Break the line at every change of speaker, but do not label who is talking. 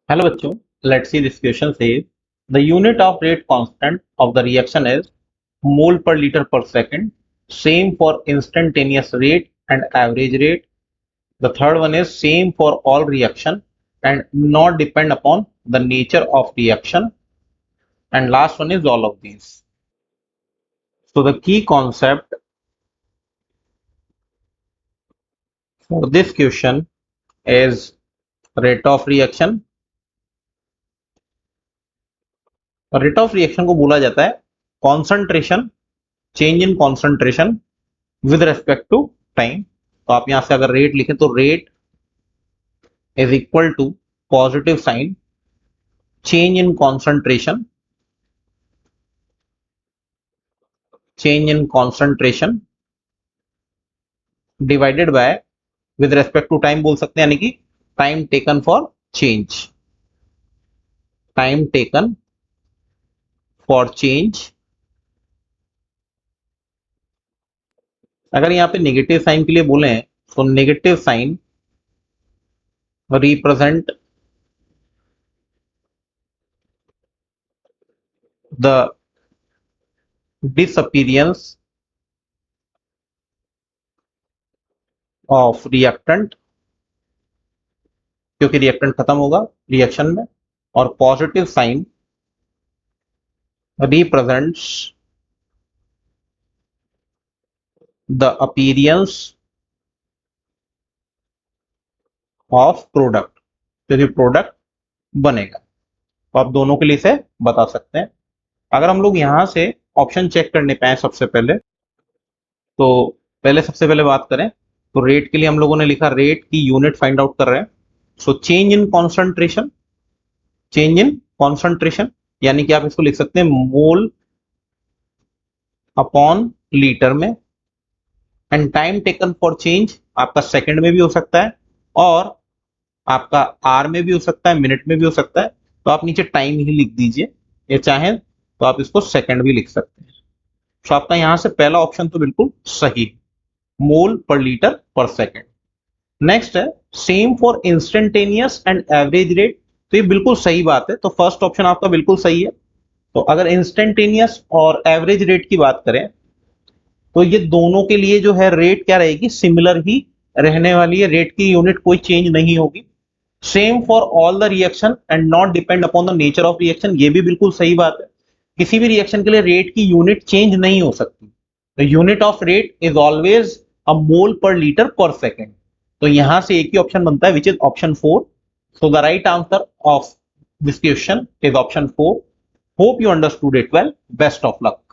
Hello बच्चों, let's see this question says the unit of rate constant of the reaction is mole per litre पर second, same for instantaneous rate and average rate. The third one is same for all reaction and not depend upon the nature of reaction, and last one is all of these. So the key concept for this question is rate of reaction. Rate of reaction को बोला जाता है concentration, change in concentration with respect to time. तो आप यहां से अगर rate लिखें तो rate is equal to positive sign change in concentration, divided by with respect to time बोल सकते हैं, यानी कि time taken for change. Time taken for change. अगर यहां पे नेगेटिव साइन के लिए बोले तो negative sign represent the disappearance of reactant, क्योंकि रिएक्टेंट खत्म होगा रिएक्शन में. और positive sign represents the appearance of product, क्योंकि प्रोडक्ट बनेगा. तो आप दोनों के लिए से बता सकते हैं. अगर हम लोग यहां से ऑप्शन चेक करने पाए सबसे पहले, तो पहले सबसे पहले बात करें तो रेट के लिए हम लोगों ने लिखा रेट की यूनिट फाइंड आउट कर रहे हैं. So change in concentration, change in concentration यानी कि आप इसको लिख सकते हैं मोल अपॉन लीटर में. And time taken for change आपका सेकंड में भी हो सकता है और आपका आर में भी हो सकता है, मिनट में भी हो सकता है. तो आप नीचे टाइम ही लिख दीजिए, या चाहें तो आप इसको सेकंड भी लिख सकते हैं. तो आपका यहां से पहला ऑप्शन तो बिल्कुल सही, मोल पर लीटर पर सेकंड. नेक्स्ट है same for instantaneous and average rate. तो ये बिल्कुल सही बात है, तो फर्स्ट ऑप्शन आपका बिल्कुल सही है. तो अगर इंस्टेंटेनियस और एवरेज रेट की बात करें तो ये दोनों के लिए जो है रेट क्या रहेगी, सिमिलर ही रहने वाली है. रेट की यूनिट कोई चेंज नहीं होगी. Same for all the reaction and not depend upon the nature of reaction, ये भी बिल्कुल सही बात है. किसी भी रिएक्शन के लिए रेट की यूनिट चेंज नहीं हो सकती. The unit of rate is always a mole per litre पर सेकेंड. तो यहां से एक ही ऑप्शन बनता है which is option 4. So the right answer of this question is option 4. Hope you understood it well. Best of luck.